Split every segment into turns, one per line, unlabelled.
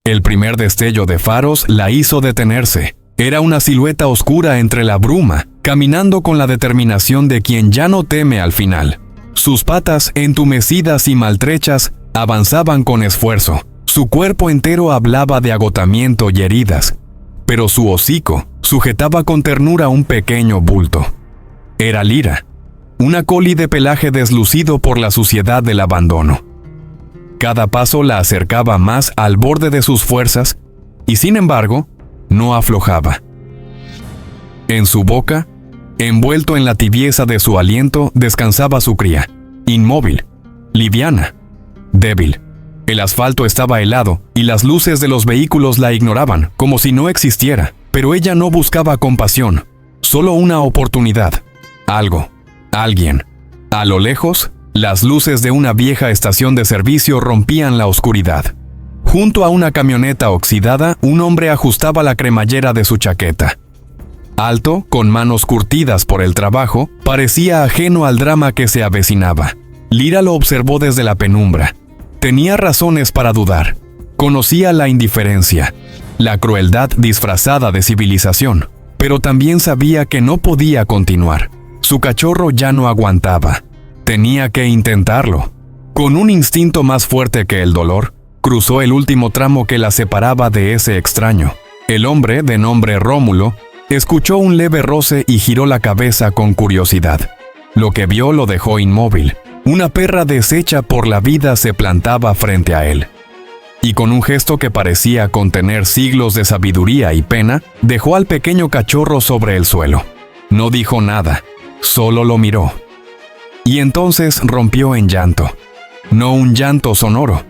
El primer destello de faros la hizo detenerse. Era una silueta oscura entre la bruma, caminando con la determinación de quien ya no teme al final. Sus patas, entumecidas y maltrechas, avanzaban con esfuerzo. Su cuerpo entero hablaba de agotamiento y heridas, pero su hocico sujetaba con ternura un pequeño bulto. Era Lyra, una collie de pelaje deslucido por la suciedad del abandono. Cada paso la acercaba más al borde de sus fuerzas y, sin embargo, no aflojaba. En su boca, envuelto en la tibieza de su aliento, descansaba su cría, inmóvil, liviana, débil. El asfalto estaba helado y las luces de los vehículos la ignoraban, como si no existiera. Pero ella no buscaba compasión, solo una oportunidad. Algo, alguien. A lo lejos, las luces de una vieja estación de servicio rompían la oscuridad. Junto a una camioneta oxidada, un hombre ajustaba la cremallera de su chaqueta. Alto, con manos curtidas por el trabajo, parecía ajeno al drama que se avecinaba. Lyra lo observó desde la penumbra. Tenía razones para dudar. Conocía la indiferencia, la crueldad disfrazada de civilización, pero también sabía que no podía continuar. Su cachorro ya no aguantaba. Tenía que intentarlo. Con un instinto más fuerte que el dolor, cruzó el último tramo que la separaba de ese extraño. El hombre, de nombre Rómulo, escuchó un leve roce y giró la cabeza con curiosidad. Lo que vio lo dejó inmóvil. Una perra deshecha por la vida se plantaba frente a él. Y con un gesto que parecía contener siglos de sabiduría y pena, dejó al pequeño cachorro sobre el suelo. No dijo nada, solo lo miró. Y entonces rompió en llanto. No un llanto sonoro,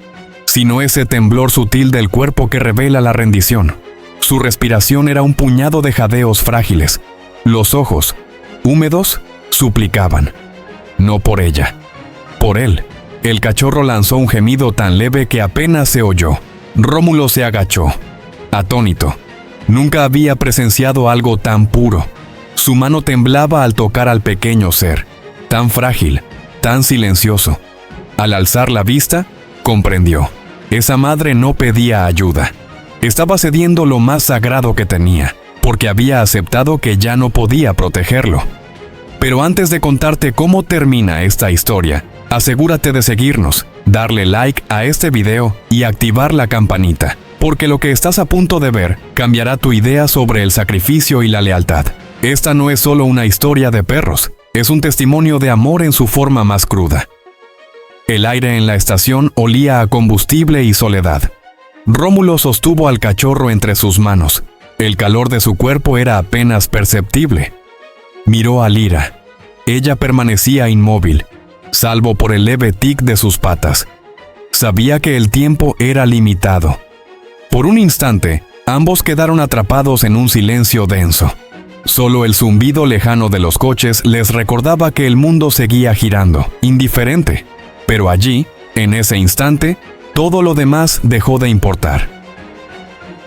sino ese temblor sutil del cuerpo que revela la rendición. Su respiración era un puñado de jadeos frágiles. Los ojos, húmedos, suplicaban. No por ella, por él. El cachorro lanzó un gemido tan leve que apenas se oyó. Rómulo se agachó, atónito. Nunca había presenciado algo tan puro. Su mano temblaba al tocar al pequeño ser, tan frágil, tan silencioso. Al alzar la vista, comprendió. Esa madre no pedía ayuda. Estaba cediendo lo más sagrado que tenía, porque había aceptado que ya no podía protegerlo. Pero antes de contarte cómo termina esta historia, asegúrate de seguirnos, darle like a este video y activar la campanita, porque lo que estás a punto de ver cambiará tu idea sobre el sacrificio y la lealtad. Esta no es solo una historia de perros, es un testimonio de amor en su forma más cruda. El aire en la estación olía a combustible y soledad. Rómulo sostuvo al cachorro entre sus manos. El calor de su cuerpo era apenas perceptible. Miró a Lyra. Ella permanecía inmóvil, salvo por el leve tic de sus patas. Sabía que el tiempo era limitado. Por un instante, ambos quedaron atrapados en un silencio denso. Solo el zumbido lejano de los coches les recordaba que el mundo seguía girando, indiferente. Pero allí, en ese instante, todo lo demás dejó de importar.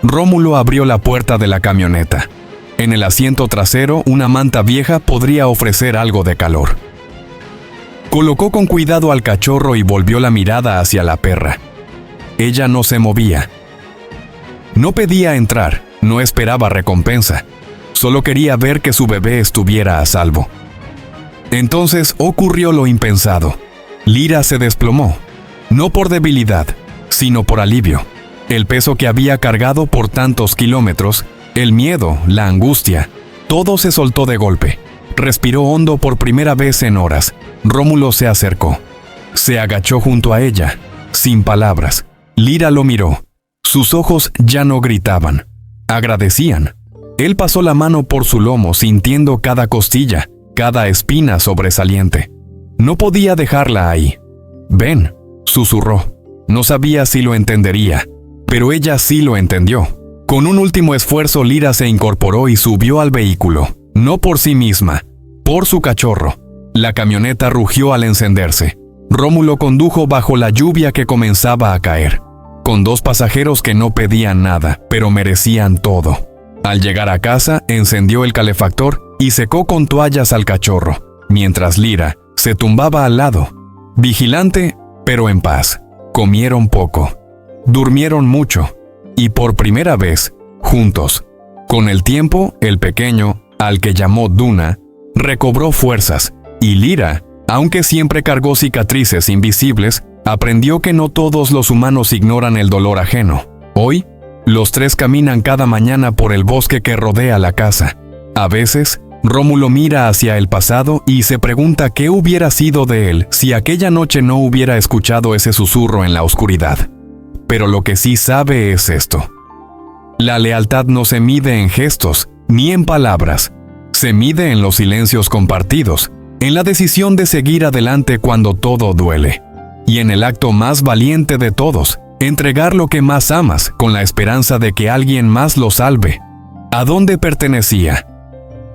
Rómulo abrió la puerta de la camioneta. En el asiento trasero, una manta vieja podría ofrecer algo de calor. Colocó con cuidado al cachorro y volvió la mirada hacia la perra. Ella no se movía. No pedía entrar, no esperaba recompensa. Solo quería ver que su bebé estuviera a salvo. Entonces ocurrió lo impensado. Lyra se desplomó, no por debilidad, sino por alivio. El peso que había cargado por tantos kilómetros, el miedo, la angustia, todo se soltó de golpe. Respiró hondo por primera vez en horas. Rómulo se acercó. Se agachó junto a ella, sin palabras. Lyra lo miró. Sus ojos ya no gritaban, agradecían. Él pasó la mano por su lomo sintiendo cada costilla, cada espina sobresaliente. No podía dejarla ahí. «Ven», susurró. No sabía si lo entendería, pero ella sí lo entendió. Con un último esfuerzo, Lyra se incorporó y subió al vehículo. No por sí misma, por su cachorro. La camioneta rugió al encenderse. Rómulo condujo bajo la lluvia que comenzaba a caer, con dos pasajeros que no pedían nada, pero merecían todo. Al llegar a casa, encendió el calefactor y secó con toallas al cachorro, mientras Lyra se tumbaba al lado, vigilante, pero en paz. Comieron poco, durmieron mucho. y por primera vez, juntos. Con el tiempo, el pequeño, al que llamó Duna, recobró fuerzas, y Lyra, aunque siempre cargó cicatrices invisibles, aprendió que no todos los humanos ignoran el dolor ajeno. Hoy, los tres caminan cada mañana por el bosque que rodea la casa. A veces, Rómulo mira hacia el pasado y se pregunta qué hubiera sido de él si aquella noche no hubiera escuchado ese susurro en la oscuridad. Pero lo que sí sabe es esto: la lealtad no se mide en gestos ni en palabras, se mide en los silencios compartidos, en la decisión de seguir adelante cuando todo duele, y en el acto más valiente de todos, entregar lo que más amas con la esperanza de que alguien más lo salve. ¿A dónde pertenecía?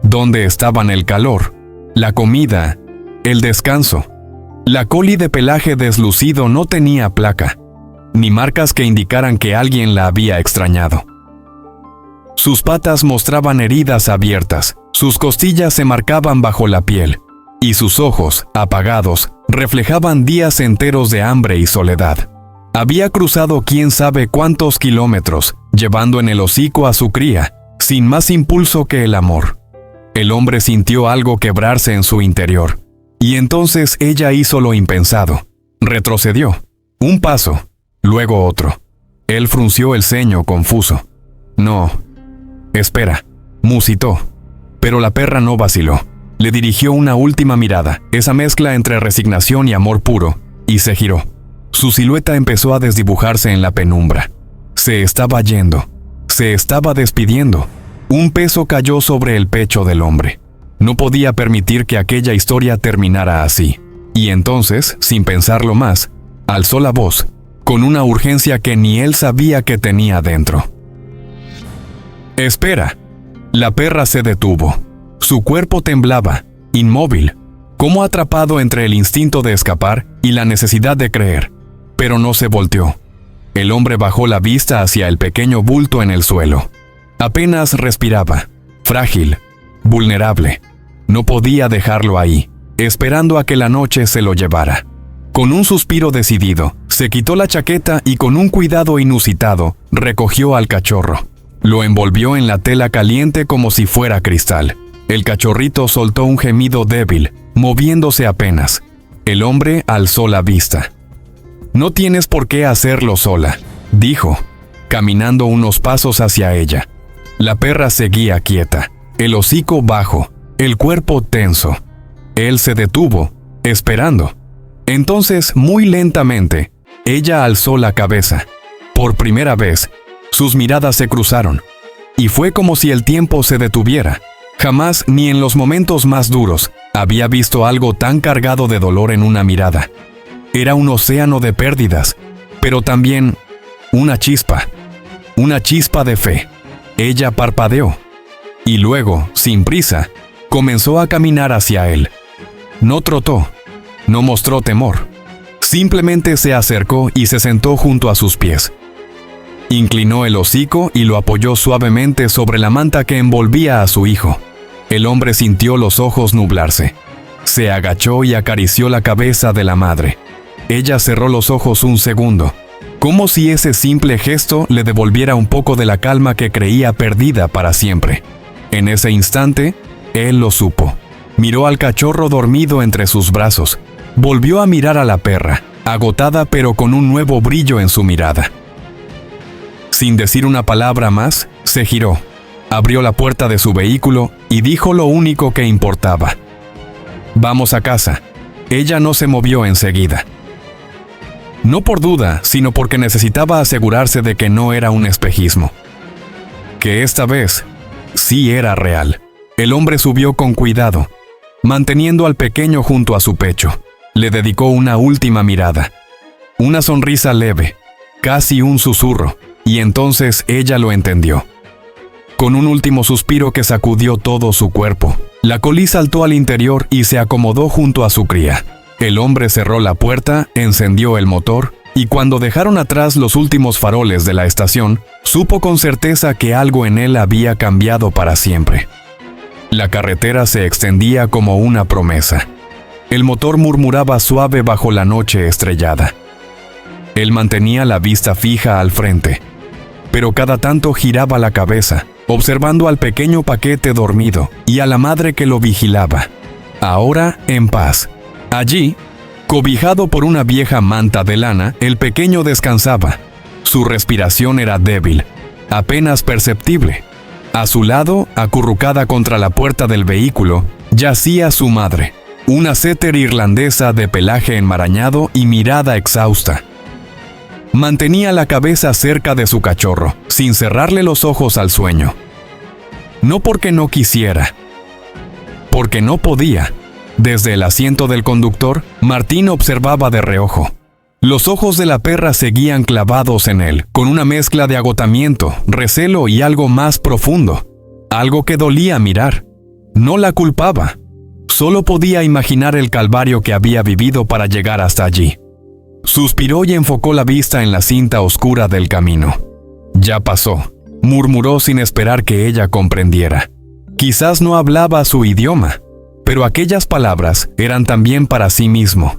¿Dónde estaban el calor, la comida, el descanso? La Collie de pelaje deslucido no tenía placa, ni marcas que indicaran que alguien la había extrañado. Sus patas mostraban heridas abiertas, sus costillas se marcaban bajo la piel, y sus ojos, apagados, reflejaban días enteros de hambre y soledad. Había cruzado quién sabe cuántos kilómetros, llevando en el hocico a su cría, sin más impulso que el amor. El hombre sintió algo quebrarse en su interior, y entonces ella hizo lo impensado. Retrocedió. Un paso, luego otro. Él frunció el ceño confuso. No. Espera, musitó. Pero la perra no vaciló. Le dirigió una última mirada, esa mezcla entre resignación y amor puro, y se giró. Su silueta empezó a desdibujarse en la penumbra. Se estaba yendo. Se estaba despidiendo. Un peso cayó sobre el pecho del hombre. No podía permitir que aquella historia terminara así. Y entonces, sin pensarlo más, alzó la voz, con una urgencia que ni él sabía que tenía dentro. «Espera». La perra se detuvo. Su cuerpo temblaba, inmóvil, como atrapado entre el instinto de escapar y la necesidad de creer. Pero no se volteó. El hombre bajó la vista hacia el pequeño bulto en el suelo. Apenas respiraba, frágil, vulnerable. No podía dejarlo ahí, esperando a que la noche se lo llevara. Con un suspiro decidido, se quitó la chaqueta y con un cuidado inusitado, recogió al cachorro. Lo envolvió en la tela caliente como si fuera cristal. El cachorrito soltó un gemido débil, moviéndose apenas. El hombre alzó la vista. «No tienes por qué hacerlo sola», dijo, caminando unos pasos hacia ella. La perra seguía quieta, el hocico bajo, el cuerpo tenso. Él se detuvo, esperando. Entonces, muy lentamente, ella alzó la cabeza. Por primera vez, sus miradas se cruzaron, y fue como si el tiempo se detuviera. Jamás, ni en los momentos más duros, había visto algo tan cargado de dolor en una mirada. Era un océano de pérdidas, pero también una chispa de fe. Ella parpadeó, y luego, sin prisa, comenzó a caminar hacia él. No trotó, no mostró temor. Simplemente se acercó y se sentó junto a sus pies. Inclinó el hocico y lo apoyó suavemente sobre la manta que envolvía a su hijo. El hombre sintió los ojos nublarse. Se agachó y acarició la cabeza de la madre. Ella cerró los ojos un segundo, como si ese simple gesto le devolviera un poco de la calma que creía perdida para siempre. En ese instante, él lo supo. Miró al cachorro dormido entre sus brazos. Volvió a mirar a la perra, agotada pero con un nuevo brillo en su mirada. Sin decir una palabra más, se giró, abrió la puerta de su vehículo y dijo lo único que importaba. «Vamos a casa». Ella no se movió enseguida. No por duda, sino porque necesitaba asegurarse de que no era un espejismo. Que esta vez sí era real. El hombre subió con cuidado, manteniendo al pequeño junto a su pecho. Le dedicó una última mirada. Una sonrisa leve, casi un susurro, y entonces ella lo entendió. Con un último suspiro que sacudió todo su cuerpo, la Collie saltó al interior y se acomodó junto a su cría. El hombre cerró la puerta, encendió el motor, y cuando dejaron atrás los últimos faroles de la estación, supo con certeza que algo en él había cambiado para siempre. La carretera se extendía como una promesa. El motor murmuraba suave bajo la noche estrellada. Él mantenía la vista fija al frente. pero cada tanto giraba la cabeza, observando al pequeño paquete dormido y a la madre que lo vigilaba. Ahora en paz. Allí, cobijado por una vieja manta de lana, el pequeño descansaba. Su respiración era débil, apenas perceptible. A su lado, acurrucada contra la puerta del vehículo, yacía su madre, una setter irlandesa de pelaje enmarañado y mirada exhausta. Mantenía la cabeza cerca de su cachorro, sin cerrarle los ojos al sueño. No porque no quisiera, porque no podía. Desde el asiento del conductor, Martín observaba de reojo. Los ojos de la perra seguían clavados en él, con una mezcla de agotamiento, recelo y algo más profundo. Algo que dolía mirar. No la culpaba. Solo podía imaginar el calvario que había vivido para llegar hasta allí. Suspiró y enfocó la vista en la cinta oscura del camino. Ya pasó, murmuró sin esperar que ella comprendiera. Quizás no hablaba su idioma, pero aquellas palabras eran también para sí mismo.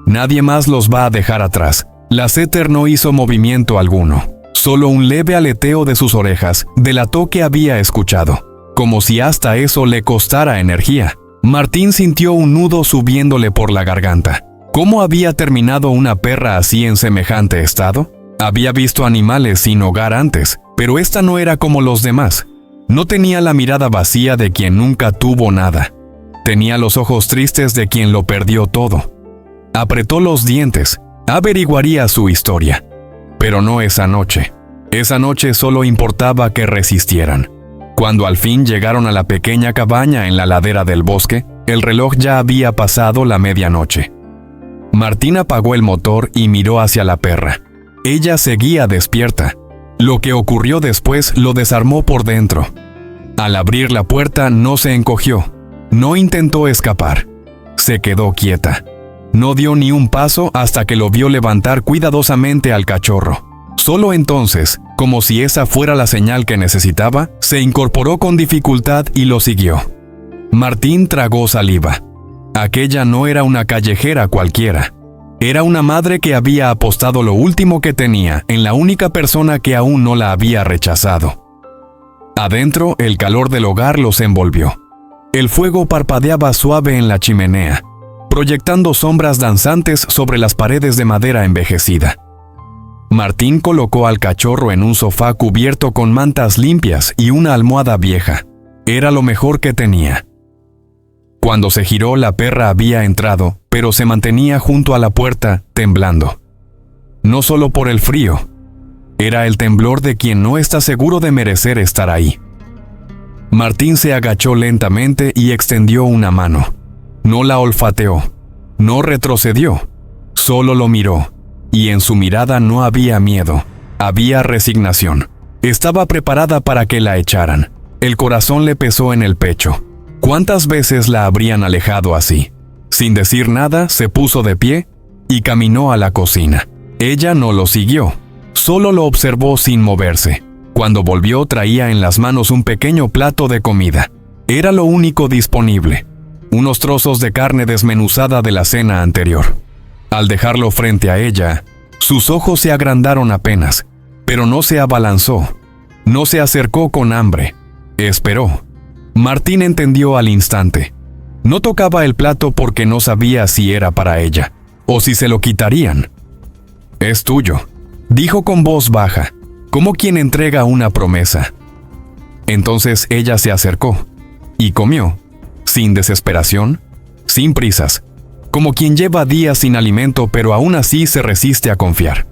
Nadie más los va a dejar atrás. La setter no hizo movimiento alguno. Solo un leve aleteo de sus orejas delató que había escuchado, como si hasta eso le costara energía. Martín sintió un nudo subiéndole por la garganta. ¿Cómo había terminado una perra así en semejante estado? Había visto animales sin hogar antes, pero esta no era como los demás. No tenía la mirada vacía de quien nunca tuvo nada. Tenía los ojos tristes de quien lo perdió todo. Apretó los dientes. Averiguaría su historia. Pero no esa noche. Esa noche solo importaba que resistieran. Cuando al fin llegaron a la pequeña cabaña en la ladera del bosque, el reloj ya había pasado la medianoche. Martín apagó el motor y miró hacia la perra. Ella seguía despierta. Lo que ocurrió después lo desarmó por dentro. Al abrir la puerta no se encogió. No intentó escapar. Se quedó quieta. No dio ni un paso hasta que lo vio levantar cuidadosamente al cachorro. Solo entonces, como si esa fuera la señal que necesitaba, se incorporó con dificultad y lo siguió. Martín tragó saliva. Aquella no era una callejera cualquiera. Era una madre que había apostado lo último que tenía en la única persona que aún no la había rechazado. Adentro, el calor del hogar los envolvió. El fuego parpadeaba suave en la chimenea, proyectando sombras danzantes sobre las paredes de madera envejecida. Martín colocó al cachorro en un sofá cubierto con mantas limpias y una almohada vieja. Era lo mejor que tenía. Cuando se giró, la perra había entrado, pero se mantenía junto a la puerta, temblando. No solo por el frío. Era el temblor de quien no está seguro de merecer estar ahí. Martín se agachó lentamente y extendió una mano. No la olfateó. No retrocedió. Solo lo miró. Y en su mirada no había miedo. Había resignación. Estaba preparada para que la echaran. El corazón le pesó en el pecho. ¿Cuántas veces la habrían alejado así? Sin decir nada, se puso de pie y caminó a la cocina. Ella no lo siguió. Solo lo observó sin moverse. Cuando volvió, traía en las manos un pequeño plato de comida. Era lo único disponible. Unos trozos de carne desmenuzada de la cena anterior. Al dejarlo frente a ella, sus ojos se agrandaron apenas, pero no se abalanzó. No se acercó con hambre. Esperó. Martín entendió al instante. No tocaba el plato porque no sabía si era para ella, o si se lo quitarían. «Es tuyo», dijo con voz baja, como quien entrega una promesa. Entonces ella se acercó y comió, sin desesperación, sin prisas, como quien lleva días sin alimento pero aún así se resiste a confiar.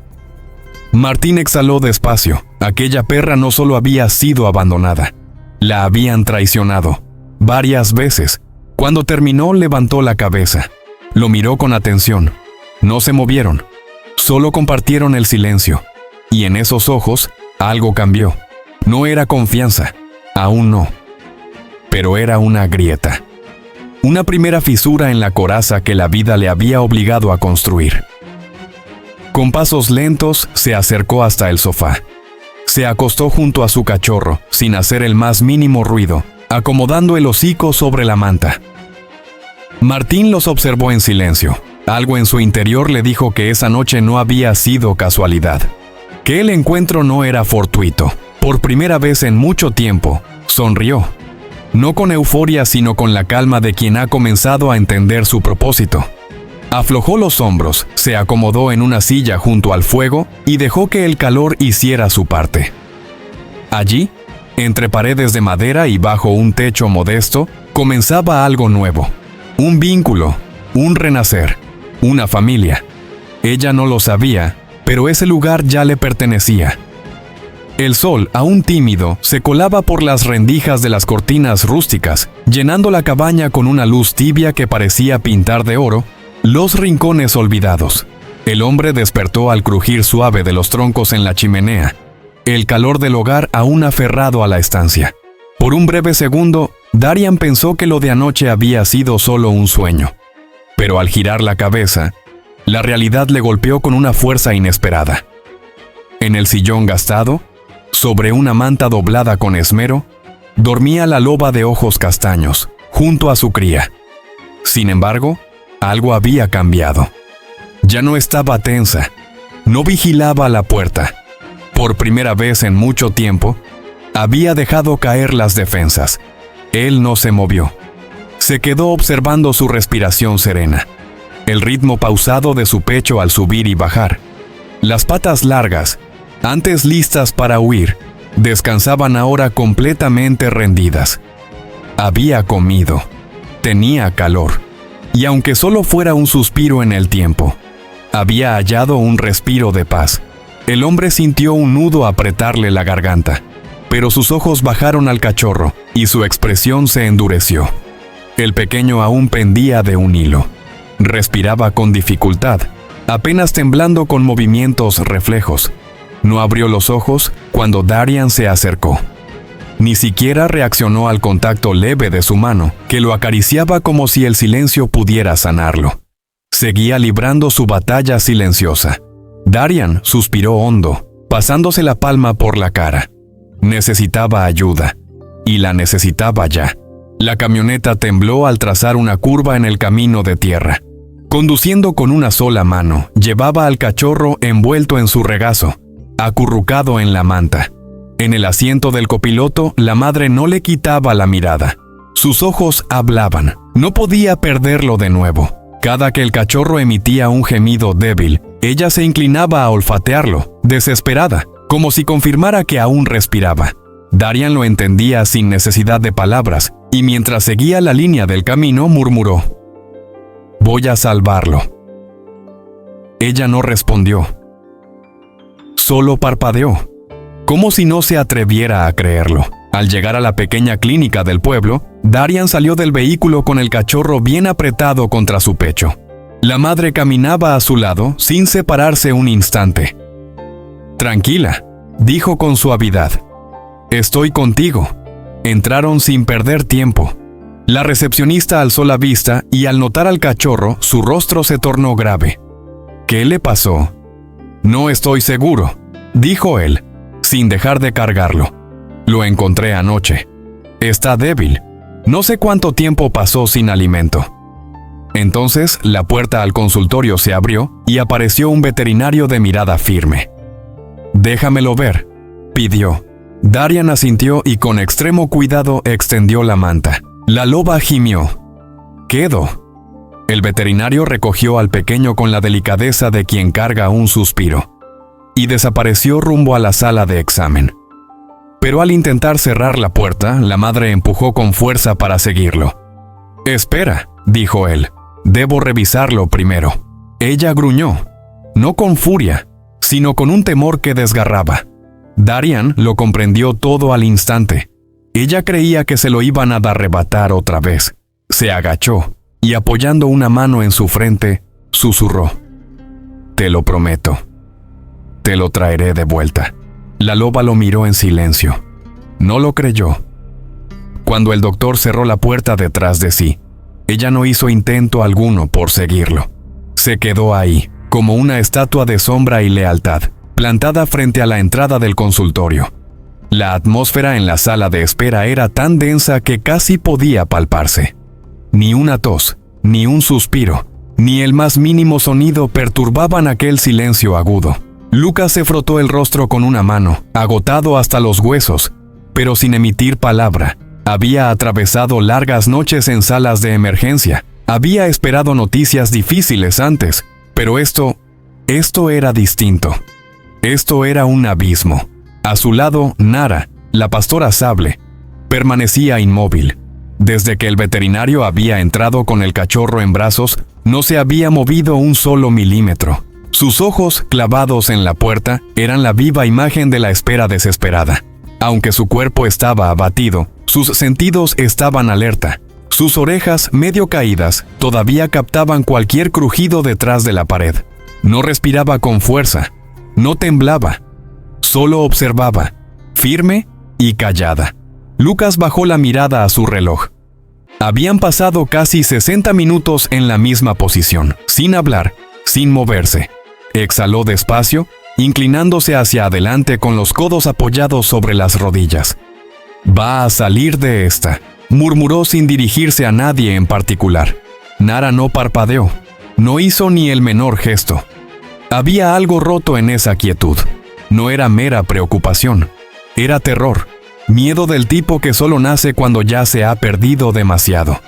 Martín exhaló despacio. Aquella perra no solo había sido abandonada, la habían traicionado, varias veces. Cuando terminó, levantó la cabeza. Lo miró con atención. No se movieron, solo compartieron el silencio. Y en esos ojos, algo cambió. No era confianza, aún no. Pero era una grieta. Una primera fisura en la coraza que la vida le había obligado a construir. Con pasos lentos, se acercó hasta el sofá. Se acostó junto a su cachorro, sin hacer el más mínimo ruido, acomodando el hocico sobre la manta. Martín los observó en silencio. Algo en su interior le dijo que esa noche no había sido casualidad. que el encuentro no era fortuito. Por primera vez en mucho tiempo, sonrió. No con euforia, sino con la calma de quien ha comenzado a entender su propósito. Aflojó los hombros, se acomodó en una silla junto al fuego y dejó que el calor hiciera su parte. Allí, entre paredes de madera y bajo un techo modesto, comenzaba algo nuevo. Un vínculo, un renacer, una familia. Ella no lo sabía, pero ese lugar ya le pertenecía. El sol, aún tímido, se colaba por las rendijas de las cortinas rústicas, llenando la cabaña con una luz tibia que parecía pintar de oro los rincones olvidados. El hombre despertó al crujir suave de los troncos en la chimenea, el calor del hogar aún aferrado a la estancia. Por un breve segundo, Darian pensó que lo de anoche había sido solo un sueño. Pero al girar la cabeza, la realidad le golpeó con una fuerza inesperada. En el sillón gastado, sobre una manta doblada con esmero, dormía la loba de ojos castaños, junto a su cría. Sin embargo, algo había cambiado. Ya no estaba tensa, no vigilaba la puerta. Por primera vez en mucho tiempo, había dejado caer las defensas. Él no se movió. Se quedó observando su respiración serena, el ritmo pausado de su pecho al subir y bajar. Las patas largas, antes listas para huir, descansaban ahora completamente rendidas. Había comido, tenía calor, y aunque solo fuera un suspiro en el tiempo, había hallado un respiro de paz. El hombre sintió un nudo apretarle la garganta, pero sus ojos bajaron al cachorro y su expresión se endureció. El pequeño aún pendía de un hilo. Respiraba con dificultad, apenas temblando con movimientos reflejos. No abrió los ojos cuando Darian se acercó. Ni siquiera reaccionó al contacto leve de su mano, que lo acariciaba como si el silencio pudiera sanarlo. Seguía librando su batalla silenciosa. Darian suspiró hondo, pasándose la palma por la cara. Necesitaba ayuda, y la necesitaba ya. La camioneta tembló al trazar una curva en el camino de tierra. Conduciendo con una sola mano, llevaba al cachorro envuelto en su regazo, acurrucado en la manta. En el asiento del copiloto, la madre no le quitaba la mirada. Sus ojos hablaban. No podía perderlo de nuevo. Cada que el cachorro emitía un gemido débil, ella se inclinaba a olfatearlo, desesperada, como si confirmara que aún respiraba. Darian lo entendía sin necesidad de palabras, y mientras seguía la línea del camino murmuró: «Voy a salvarlo». Ella no respondió. Solo parpadeó, como si no se atreviera a creerlo. Al llegar a la pequeña clínica del pueblo, Darian salió del vehículo con el cachorro bien apretado contra su pecho. La madre caminaba a su lado sin separarse un instante. «Tranquila», dijo con suavidad. «Estoy contigo». Entraron sin perder tiempo. La recepcionista alzó la vista y al notar al cachorro, su rostro se tornó grave. «¿Qué le pasó?» «No estoy seguro», dijo él, sin dejar de cargarlo. «Lo encontré anoche. Está débil. No sé cuánto tiempo pasó sin alimento». Entonces, la puerta al consultorio se abrió y apareció un veterinario de mirada firme. «Déjamelo ver», pidió. Darian asintió y con extremo cuidado extendió la manta. La loba gimió. «Quedo». El veterinario recogió al pequeño con la delicadeza de quien carga un suspiro y desapareció rumbo a la sala de examen. Pero al intentar cerrar la puerta, la madre empujó con fuerza para seguirlo. «Espera», dijo él. «Debo revisarlo primero». Ella gruñó, no con furia, sino con un temor que desgarraba. Darian lo comprendió todo al instante. Ella creía que se lo iban a arrebatar otra vez. Se agachó y apoyando una mano en su frente, susurró: «Te lo prometo. Te lo traeré de vuelta». La loba lo miró en silencio. No lo creyó. Cuando el doctor cerró la puerta detrás de sí, ella no hizo intento alguno por seguirlo. Se quedó ahí, como una estatua de sombra y lealtad, plantada frente a la entrada del consultorio. La atmósfera en la sala de espera era tan densa que casi podía palparse. Ni una tos, ni un suspiro, ni el más mínimo sonido perturbaban aquel silencio agudo. Lucas se frotó el rostro con una mano, agotado hasta los huesos, pero sin emitir palabra. Había atravesado largas noches en salas de emergencia. Había esperado noticias difíciles antes, pero esto era distinto. Esto era un abismo. A su lado, Nara, la pastora Sable, permanecía inmóvil. Desde que el veterinario había entrado con el cachorro en brazos, no se había movido un solo milímetro. Sus ojos, clavados en la puerta, eran la viva imagen de la espera desesperada. Aunque su cuerpo estaba abatido, sus sentidos estaban alerta. Sus orejas, medio caídas, todavía captaban cualquier crujido detrás de la pared. No respiraba con fuerza, no temblaba, solo observaba, firme y callada. Lucas bajó la mirada a su reloj. Habían pasado casi 60 minutos en la misma posición, sin hablar, sin moverse. Exhaló despacio, inclinándose hacia adelante con los codos apoyados sobre las rodillas. «Va a salir de esta», murmuró sin dirigirse a nadie en particular. Nara no parpadeó, no hizo ni el menor gesto. Había algo roto en esa quietud. No era mera preocupación, era terror, miedo del tipo que solo nace cuando ya se ha perdido demasiado.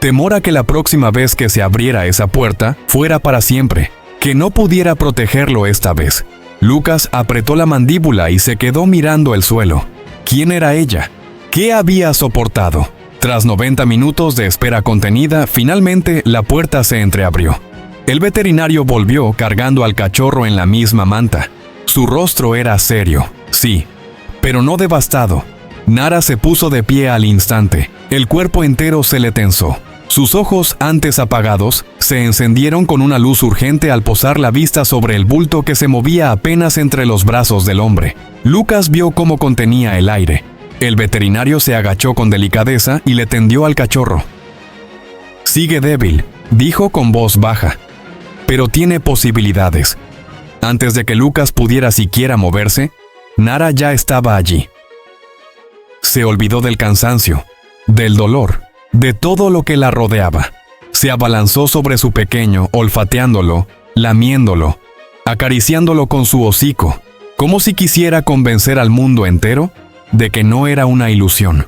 Temor a que la próxima vez que se abriera esa puerta fuera para siempre, que no pudiera protegerlo esta vez. Lucas apretó la mandíbula y se quedó mirando el suelo. ¿Quién era ella? ¿Qué había soportado? Tras 90 minutos de espera contenida, finalmente la puerta se entreabrió. El veterinario volvió cargando al cachorro en la misma manta. Su rostro era serio, sí, pero no devastado. Nara se puso de pie al instante. El cuerpo entero se le tensó. Sus ojos, antes apagados, se encendieron con una luz urgente al posar la vista sobre el bulto que se movía apenas entre los brazos del hombre. Lucas vio cómo contenía el aire. El veterinario se agachó con delicadeza y le tendió al cachorro. «Sigue débil», dijo con voz baja, «pero tiene posibilidades». Antes de que Lucas pudiera siquiera moverse, Nara ya estaba allí. Se olvidó del cansancio, del dolor, de todo lo que la rodeaba. Se abalanzó sobre su pequeño, olfateándolo, lamiéndolo, acariciándolo con su hocico, como si quisiera convencer al mundo entero de que no era una ilusión.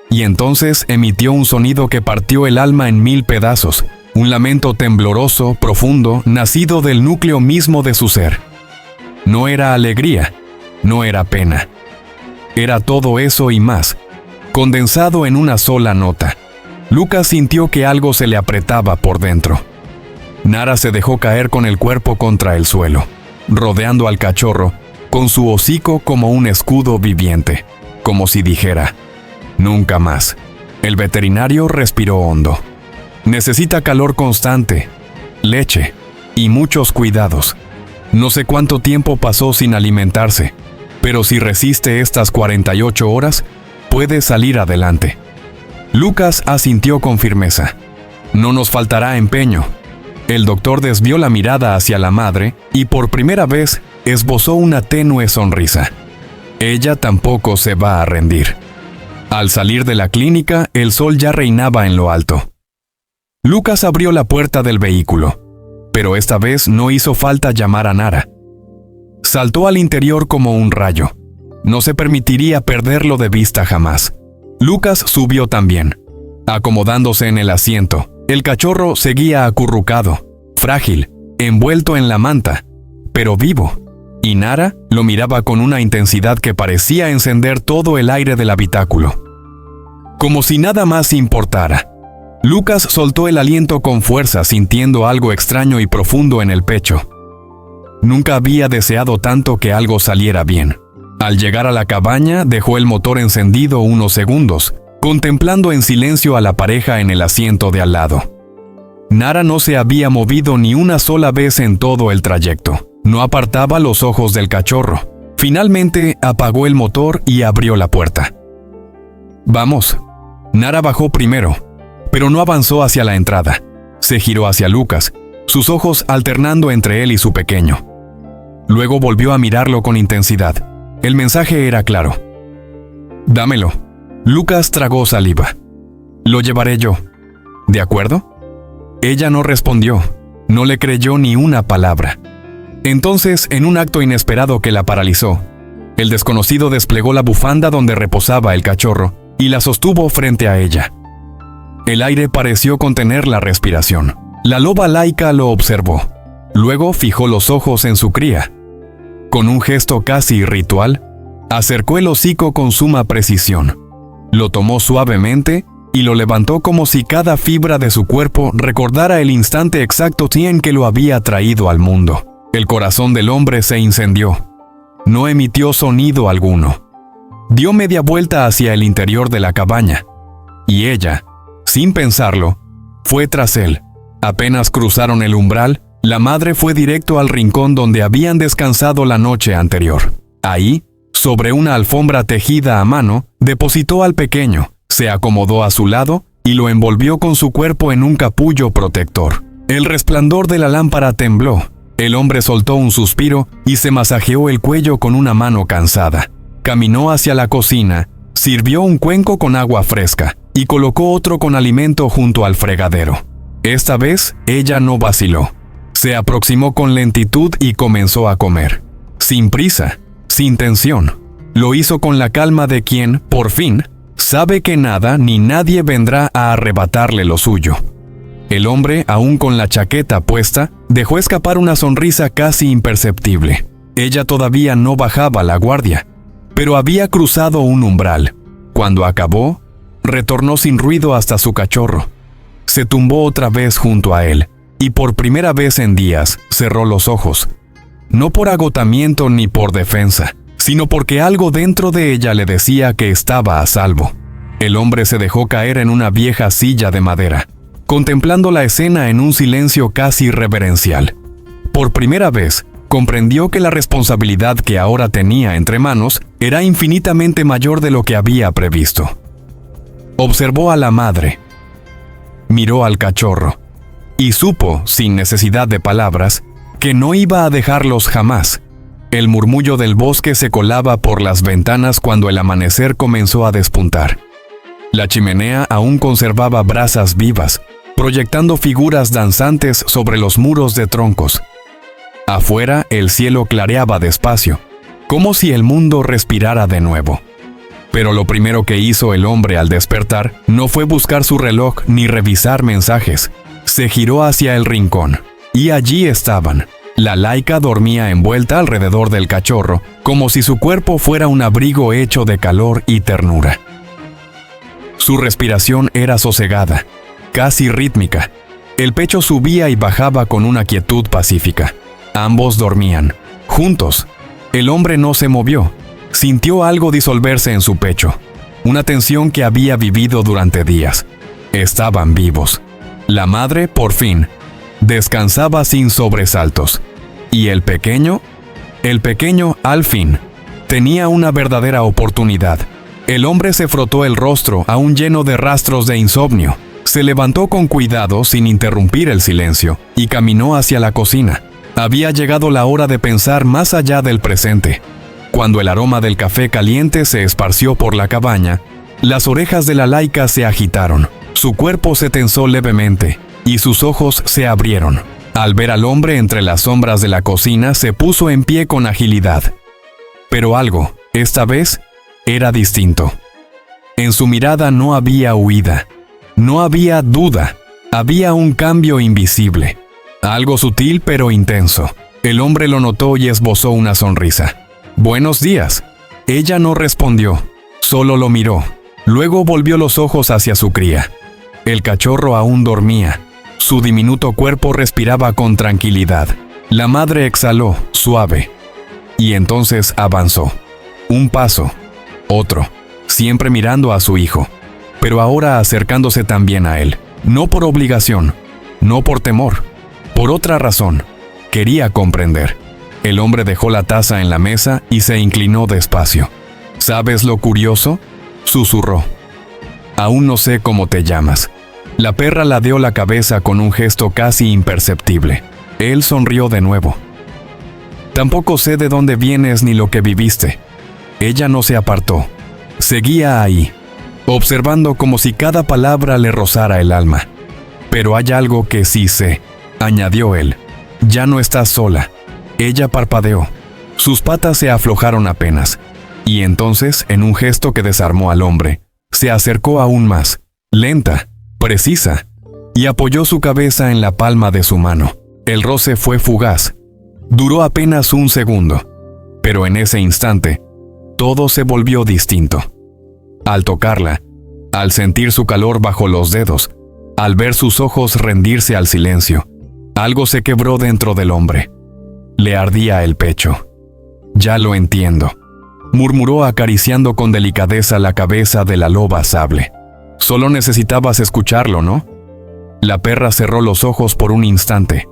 Y entonces emitió un sonido que partió el alma en 1000 pedazos, un lamento tembloroso, profundo, nacido del núcleo mismo de su ser. No era alegría, no era pena. Era todo eso y más, condensado en una sola nota. Lucas sintió que algo se le apretaba por dentro. Nara se dejó caer con el cuerpo contra el suelo, rodeando al cachorro, con su hocico como un escudo viviente, como si dijera, «Nunca más». El veterinario respiró hondo. «Necesita calor constante, leche y muchos cuidados. No sé cuánto tiempo pasó sin alimentarse, pero si resiste estas 48 horas, puede salir adelante». Lucas asintió con firmeza. «No nos faltará empeño». El doctor desvió la mirada hacia la madre y por primera vez esbozó una tenue sonrisa. Ella tampoco se va a rendir. Al salir de la clínica, el sol ya reinaba en lo alto. Lucas abrió la puerta del vehículo, pero esta vez no hizo falta llamar a Nara. Saltó al interior como un rayo. No se permitiría perderlo de vista jamás. Lucas subió también, acomodándose en el asiento. El cachorro seguía acurrucado, frágil, envuelto en la manta, pero vivo, y Nara lo miraba con una intensidad que parecía encender todo el aire del habitáculo. Como si nada más importara. Lucas soltó el aliento con fuerza, sintiendo algo extraño y profundo en el pecho. Nunca había deseado tanto que algo saliera bien. Al llegar a la cabaña, dejó el motor encendido unos segundos, contemplando en silencio a la pareja en el asiento de al lado. Nara no se había movido ni una sola vez en todo el trayecto. No apartaba los ojos del cachorro. Finalmente apagó el motor y abrió la puerta. «Vamos». Nara bajó primero, pero no avanzó hacia la entrada. Se giró hacia Lucas, sus ojos alternando entre él y su pequeño. Luego volvió a mirarlo con intensidad. El mensaje era claro. «Dámelo». Lucas tragó saliva. «Lo llevaré yo». «¿De acuerdo?» Ella no respondió. No le creyó ni una palabra. Entonces, en un acto inesperado que la paralizó, el desconocido desplegó la bufanda donde reposaba el cachorro y la sostuvo frente a ella. El aire pareció contener la respiración. La loba laica lo observó. Luego fijó los ojos en su cría. Con un gesto casi ritual, acercó el hocico con suma precisión. Lo tomó suavemente y lo levantó como si cada fibra de su cuerpo recordara el instante exacto en que lo había traído al mundo. El corazón del hombre se incendió. No emitió sonido alguno. Dio media vuelta hacia el interior de la cabaña, y ella, sin pensarlo, fue tras él. Apenas cruzaron el umbral, la madre fue directo al rincón donde habían descansado la noche anterior. Ahí, sobre una alfombra tejida a mano, depositó al pequeño, se acomodó a su lado y lo envolvió con su cuerpo en un capullo protector. El resplandor de la lámpara tembló. El hombre soltó un suspiro y se masajeó el cuello con una mano cansada. Caminó hacia la cocina, sirvió un cuenco con agua fresca y colocó otro con alimento junto al fregadero. Esta vez, ella no vaciló. Se aproximó con lentitud y comenzó a comer. Sin prisa, sin tensión. Lo hizo con la calma de quien, por fin, sabe que nada ni nadie vendrá a arrebatarle lo suyo. El hombre, aún con la chaqueta puesta, dejó escapar una sonrisa casi imperceptible. Ella todavía no bajaba la guardia, pero había cruzado un umbral. Cuando acabó, retornó sin ruido hasta su cachorro. Se tumbó otra vez junto a él, y por primera vez en días cerró los ojos. No por agotamiento ni por defensa, sino porque algo dentro de ella le decía que estaba a salvo. El hombre se dejó caer en una vieja silla de madera, contemplando la escena en un silencio casi reverencial. Por primera vez, comprendió que la responsabilidad que ahora tenía entre manos era infinitamente mayor de lo que había previsto. Observó a la madre, miró al cachorro, y supo, sin necesidad de palabras, que no iba a dejarlos jamás. El murmullo del bosque se colaba por las ventanas cuando el amanecer comenzó a despuntar. La chimenea aún conservaba brasas vivas, proyectando figuras danzantes sobre los muros de troncos. Afuera, el cielo clareaba despacio, como si el mundo respirara de nuevo. Pero lo primero que hizo el hombre al despertar no fue buscar su reloj ni revisar mensajes. Se giró hacia el rincón, y allí estaban. La laica dormía envuelta alrededor del cachorro, como si su cuerpo fuera un abrigo hecho de calor y ternura. Su respiración era sosegada, casi rítmica. El pecho subía y bajaba con una quietud pacífica. Ambos dormían, juntos. El hombre no se movió. Sintió algo disolverse en su pecho, una tensión que había vivido durante días. Estaban vivos. La madre, por fin, descansaba sin sobresaltos. ¿Y el pequeño? El pequeño, al fin, tenía una verdadera oportunidad. El hombre se frotó el rostro, aún lleno de rastros de insomnio. Se levantó con cuidado, sin interrumpir el silencio, y caminó hacia la cocina. Había llegado la hora de pensar más allá del presente. Cuando el aroma del café caliente se esparció por la cabaña, las orejas de la laica se agitaron. Su cuerpo se tensó levemente, y sus ojos se abrieron. Al ver al hombre entre las sombras de la cocina, se puso en pie con agilidad. Pero algo, esta vez, era distinto. En su mirada no había huida, no había duda, había un cambio invisible. Algo sutil pero intenso. El hombre lo notó y esbozó una sonrisa. «Buenos días». Ella no respondió, solo lo miró. Luego volvió los ojos hacia su cría. El cachorro aún dormía. Su diminuto cuerpo respiraba con tranquilidad. La madre exhaló, suave. Y entonces avanzó. Un paso, otro, siempre mirando a su hijo, pero ahora acercándose también a él. No por obligación, no por temor, por otra razón. Quería comprender. El hombre dejó la taza en la mesa y se inclinó despacio. «¿Sabes lo curioso?», susurró. «Aún no sé cómo te llamas». La perra ladeó la cabeza con un gesto casi imperceptible. Él sonrió de nuevo. «Tampoco sé de dónde vienes ni lo que viviste». Ella no se apartó. Seguía ahí, observando como si cada palabra le rozara el alma. «Pero hay algo que sí sé», añadió él. «Ya no estás sola. Ella parpadeó. Sus patas se aflojaron apenas, y entonces, en un gesto que desarmó al hombre, se acercó aún más, lenta, precisa, y apoyó su cabeza en la palma de su mano. El roce fue fugaz. Duró apenas un segundo, pero en ese instante, todo se volvió distinto. Al tocarla, al sentir su calor bajo los dedos, al ver sus ojos rendirse al silencio, algo se quebró dentro del hombre. Le ardía el pecho. «Ya lo entiendo», murmuró acariciando con delicadeza la cabeza de la loba sable. «Solo necesitabas escucharlo, ¿no?» La perra cerró los ojos por un instante,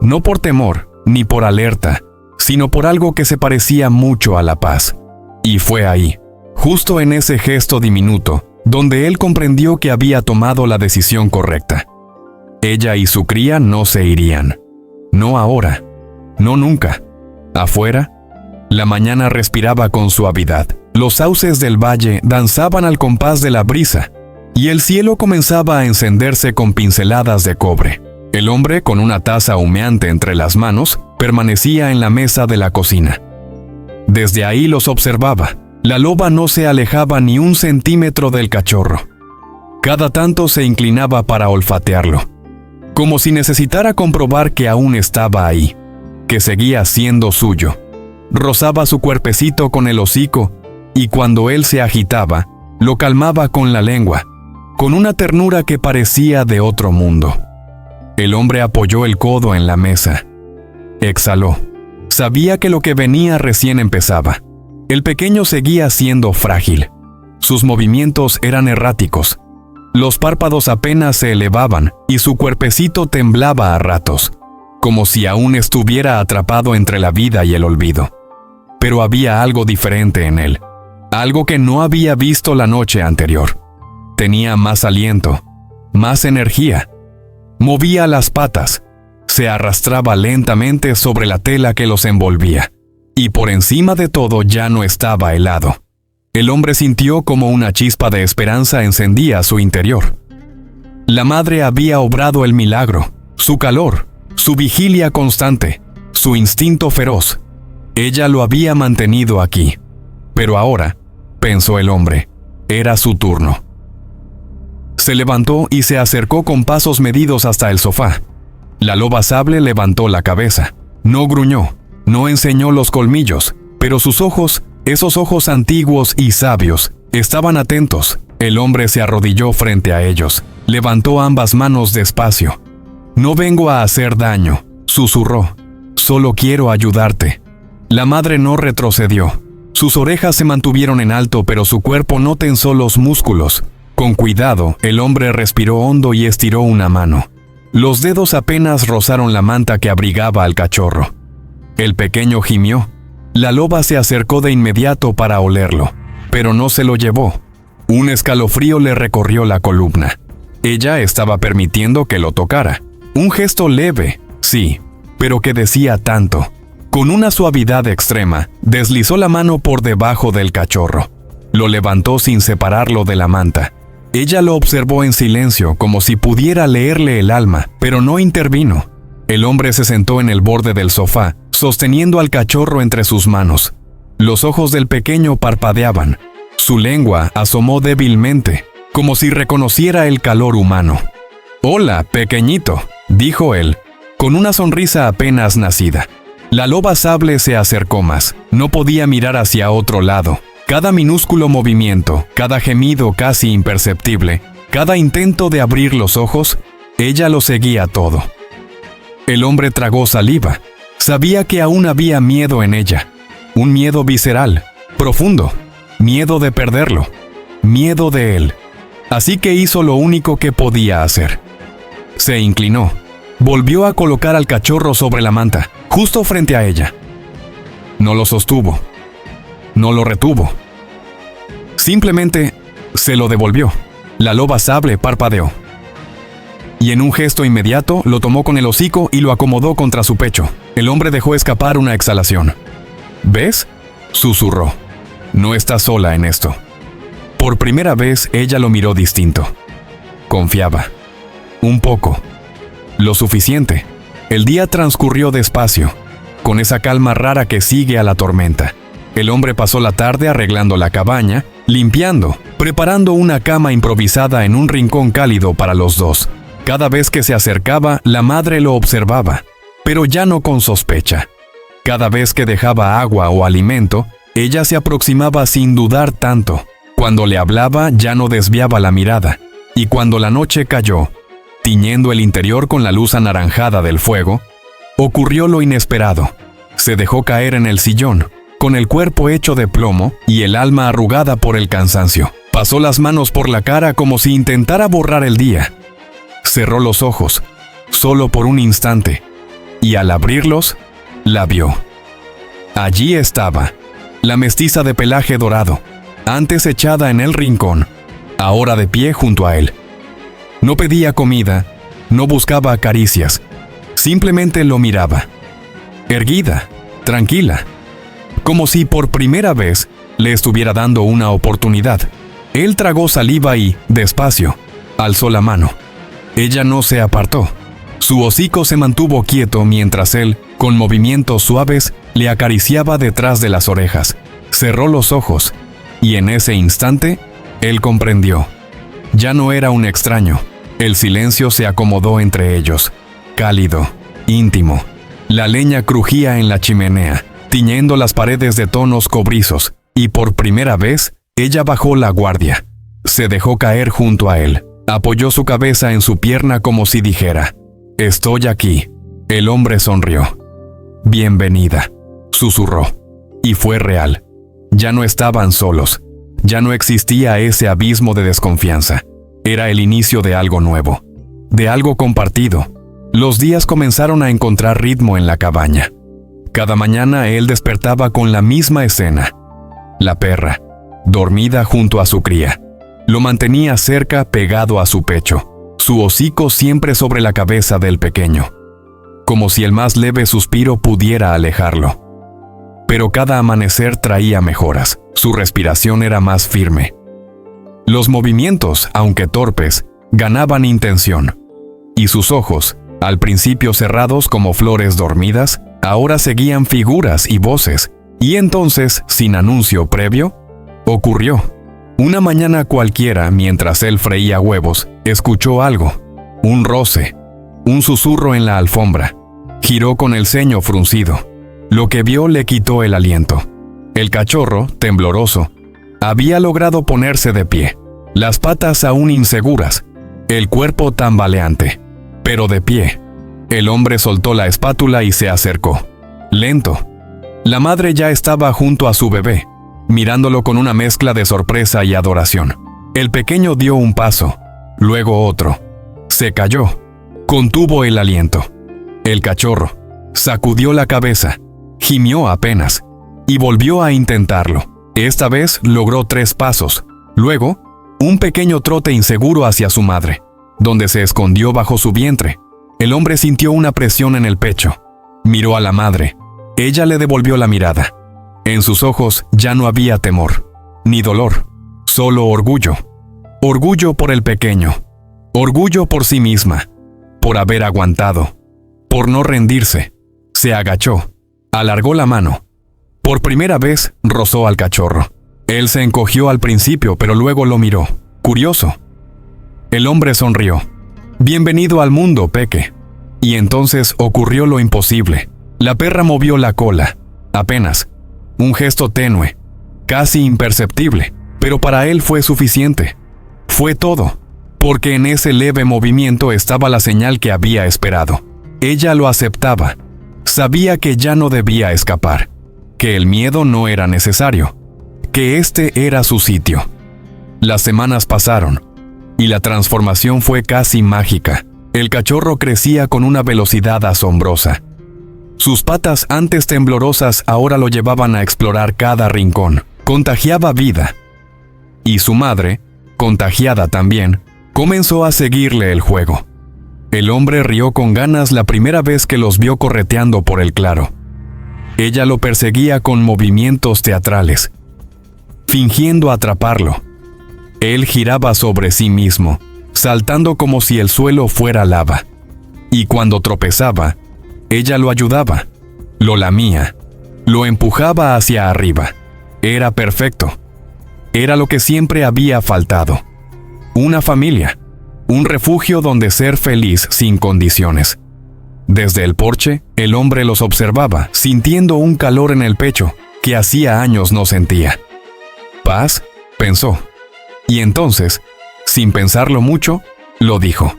no por temor ni por alerta, sino por algo que se parecía mucho a la paz. Y fue ahí, justo en ese gesto diminuto, donde él comprendió que había tomado la decisión correcta. Ella y su cría no se irían. No ahora, no nunca. Afuera, la mañana respiraba con suavidad. Los sauces del valle danzaban al compás de la brisa, y el cielo comenzaba a encenderse con pinceladas de cobre. El hombre, con una taza humeante entre las manos, permanecía en la mesa de la cocina. Desde ahí los observaba. La loba no se alejaba ni un centímetro del cachorro. Cada tanto se inclinaba para olfatearlo, como si necesitara comprobar que aún estaba ahí, que seguía siendo suyo. Rozaba su cuerpecito con el hocico, y cuando él se agitaba, lo calmaba con la lengua, con una ternura que parecía de otro mundo. El hombre apoyó el codo en la mesa. Exhaló. Sabía que lo que venía recién empezaba. El pequeño seguía siendo frágil. Sus movimientos eran erráticos. Los párpados apenas se elevaban y su cuerpecito temblaba a ratos, como si aún estuviera atrapado entre la vida y el olvido. Pero había algo diferente en él, algo que no había visto la noche anterior. Tenía más aliento, más energía. Movía las patas, se arrastraba lentamente sobre la tela que los envolvía. Y por encima de todo ya no estaba helado. El hombre sintió como una chispa de esperanza encendía su interior. La madre había obrado el milagro, su calor, su vigilia constante, su instinto feroz. Ella lo había mantenido aquí. Pero ahora, pensó el hombre, era su turno. Se levantó y se acercó con pasos medidos hasta el sofá. La loba sable levantó la cabeza. No gruñó. No enseñó los colmillos, pero sus ojos, esos ojos antiguos y sabios, estaban atentos. El hombre se arrodilló frente a ellos, levantó ambas manos despacio. «No vengo a hacer daño», susurró. «Solo quiero ayudarte». La madre no retrocedió. Sus orejas se mantuvieron en alto, pero su cuerpo no tensó los músculos. Con cuidado, el hombre respiró hondo y estiró una mano. Los dedos apenas rozaron la manta que abrigaba al cachorro. El pequeño gimió. La loba se acercó de inmediato para olerlo, pero no se lo llevó. Un escalofrío le recorrió la columna. Ella estaba permitiendo que lo tocara. Un gesto leve, sí, pero que decía tanto. Con una suavidad extrema, deslizó la mano por debajo del cachorro. Lo levantó sin separarlo de la manta. Ella lo observó en silencio, como si pudiera leerle el alma, pero no intervino. El hombre se sentó en el borde del sofá, sosteniendo al cachorro entre sus manos. Los ojos del pequeño parpadeaban. Su lengua asomó débilmente, como si reconociera el calor humano. «Hola, pequeñito», dijo él, con una sonrisa apenas nacida. La loba sable se acercó más. No podía mirar hacia otro lado. Cada minúsculo movimiento, cada gemido casi imperceptible, cada intento de abrir los ojos, ella lo seguía todo. El hombre tragó saliva. Sabía que aún había miedo en ella. Un miedo visceral, profundo. Miedo de perderlo. Miedo de él. Así que hizo lo único que podía hacer. Se inclinó. Volvió a colocar al cachorro sobre la manta, justo frente a ella. No lo sostuvo. No lo retuvo. Simplemente se lo devolvió. La loba sable parpadeó. Y en un gesto inmediato lo tomó con el hocico y lo acomodó contra su pecho. El hombre dejó escapar una exhalación. «¿Ves?», susurró. «No estás sola en esto». Por primera vez ella lo miró distinto. Confiaba. Un poco. Lo suficiente. El día transcurrió despacio. con esa calma rara que sigue a la tormenta. El hombre pasó la tarde arreglando la cabaña, limpiando, preparando una cama improvisada en un rincón cálido para los dos. Cada vez que se acercaba, la madre lo observaba, pero ya no con sospecha. Cada vez que dejaba agua o alimento, ella se aproximaba sin dudar tanto. Cuando le hablaba, ya no desviaba la mirada. Y cuando la noche cayó, tiñendo el interior con la luz anaranjada del fuego, ocurrió lo inesperado. Se dejó caer en el sillón, con el cuerpo hecho de plomo y el alma arrugada por el cansancio. Pasó las manos por la cara como si intentara borrar el día. Cerró los ojos, solo por un instante, y al abrirlos, la vio. Allí estaba, la mestiza de pelaje dorado, antes echada en el rincón, ahora de pie junto a él. No pedía comida, no buscaba caricias, simplemente lo miraba. Erguida, tranquila, como si por primera vez le estuviera dando una oportunidad. Él tragó saliva y, despacio, alzó la mano. Ella no se apartó. Su hocico se mantuvo quieto mientras él, con movimientos suaves, le acariciaba detrás de las orejas. Cerró los ojos, y en ese instante, él comprendió. Ya no era un extraño. El silencio se acomodó entre ellos, cálido, íntimo. La leña crujía en la chimenea, tiñendo las paredes de tonos cobrizos, y por primera vez, ella bajó la guardia. Se dejó caer junto a él. Apoyó su cabeza en su pierna como si dijera, «Estoy aquí». El hombre sonrió. «Bienvenida», susurró. Y fue real. Ya no estaban solos. Ya no existía ese abismo de desconfianza. Era el inicio de algo nuevo, de algo compartido. Los días comenzaron a encontrar ritmo en la cabaña. Cada mañana él despertaba con la misma escena. La perra, dormida junto a su cría. Lo mantenía cerca, pegado a su pecho, su hocico siempre sobre la cabeza del pequeño, como si el más leve suspiro pudiera alejarlo. Pero cada amanecer traía mejoras. Su respiración era más firme. Los movimientos, aunque torpes, ganaban intención. Y sus ojos, al principio cerrados como flores dormidas, ahora seguían figuras y voces. Y entonces, sin anuncio previo, ocurrió. Una mañana cualquiera, mientras él freía huevos, escuchó algo. Un roce, un susurro en la alfombra. Giró con el ceño fruncido. Lo que vio le quitó el aliento. El cachorro, tembloroso, había logrado ponerse de pie, las patas aún inseguras, el cuerpo tambaleante, pero de pie. El hombre soltó la espátula y se acercó. Lento. La madre ya estaba junto a su bebé, mirándolo con una mezcla de sorpresa y adoración. El pequeño dio un paso, luego otro. Se cayó. Contuvo el aliento. El cachorro sacudió la cabeza, gimió apenas, y volvió a intentarlo. Esta vez logró 3 pasos. Luego, un pequeño trote inseguro hacia su madre, donde se escondió bajo su vientre. El hombre sintió una presión en el pecho. Miró a la madre. Ella le devolvió la mirada. En sus ojos ya no había temor, ni dolor, solo orgullo. Orgullo por el pequeño. Orgullo por sí misma, por haber aguantado, por no rendirse. Se agachó, alargó la mano. Por primera vez rozó al cachorro. Él se encogió al principio, pero luego lo miró, curioso. El hombre sonrió. «Bienvenido al mundo, Peque». Y entonces ocurrió lo imposible. La perra movió la cola, apenas. Un gesto tenue, casi imperceptible, pero para él fue suficiente. Fue todo, porque en ese leve movimiento estaba la señal que había esperado. Ella lo aceptaba. Sabía que ya no debía escapar, que el miedo no era necesario, que este era su sitio. Las semanas pasaron, y la transformación fue casi mágica. El cachorro crecía con una velocidad asombrosa. Sus patas antes temblorosas ahora lo llevaban a explorar cada rincón. Contagiaba vida. Y su madre, contagiada también, comenzó a seguirle el juego. El hombre rió con ganas la primera vez que los vio correteando por el claro. Ella lo perseguía con movimientos teatrales, fingiendo atraparlo. Él giraba sobre sí mismo, saltando como si el suelo fuera lava. Y cuando tropezaba, ella lo ayudaba, lo lamía, lo empujaba hacia arriba. Era perfecto. Era lo que siempre había faltado. Una familia, un refugio donde ser feliz sin condiciones. Desde el porche, el hombre los observaba, sintiendo un calor en el pecho que hacía años no sentía. «Paz», pensó. Y entonces, sin pensarlo mucho, lo dijo.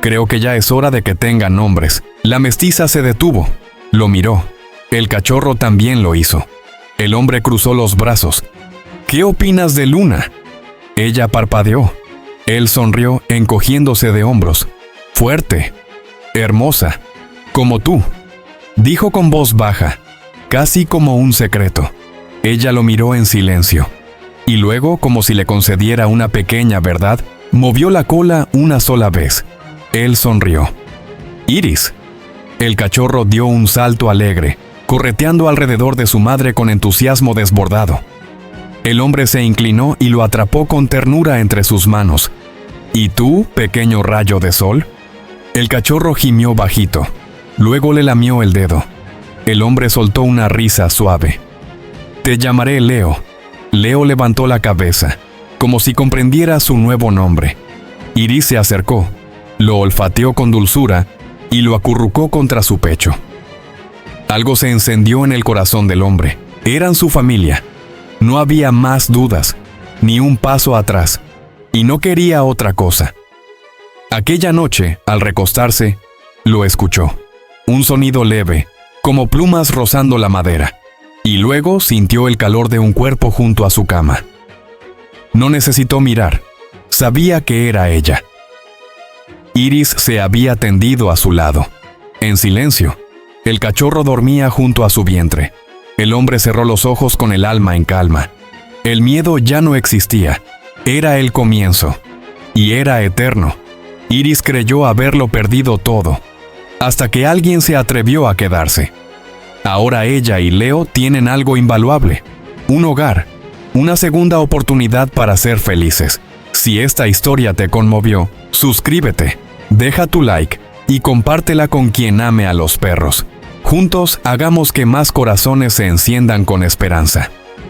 «Creo que ya es hora de que tengan nombres». La mestiza se detuvo, lo miró. El cachorro también lo hizo. El hombre cruzó los brazos. «¿Qué opinas de Luna?». Ella parpadeó. Él sonrió encogiéndose de hombros. «Fuerte, hermosa, como tú», dijo con voz baja, casi como un secreto. Ella lo miró en silencio. Y luego, como si le concediera una pequeña verdad, movió la cola una sola vez. Él sonrió. «Iris». El cachorro dio un salto alegre, correteando alrededor de su madre con entusiasmo desbordado. El hombre se inclinó y lo atrapó con ternura entre sus manos. «¿Y tú, pequeño rayo de sol?». El cachorro gimió bajito. Luego le lamió el dedo. El hombre soltó una risa suave. «Te llamaré Leo». Leo levantó la cabeza, como si comprendiera su nuevo nombre. Iris se acercó, lo olfateó con dulzura y lo acurrucó contra su pecho. Algo se encendió en el corazón del hombre. Eran su familia. No había más dudas, ni un paso atrás, y no quería otra cosa. Aquella noche, al recostarse, lo escuchó. Un sonido leve, como plumas rozando la madera, y luego sintió el calor de un cuerpo junto a su cama. No necesitó mirar, sabía que era ella. Iris se había tendido a su lado. En silencio, el cachorro dormía junto a su vientre. El hombre cerró los ojos con el alma en calma. El miedo ya no existía. Era el comienzo. Y era eterno. Iris creyó haberlo perdido todo, hasta que alguien se atrevió a quedarse. Ahora ella y Leo tienen algo invaluable. Un hogar. Una segunda oportunidad para ser felices. Si esta historia te conmovió, suscríbete, deja tu like y compártela con quien ame a los perros. Juntos hagamos que más corazones se enciendan con esperanza.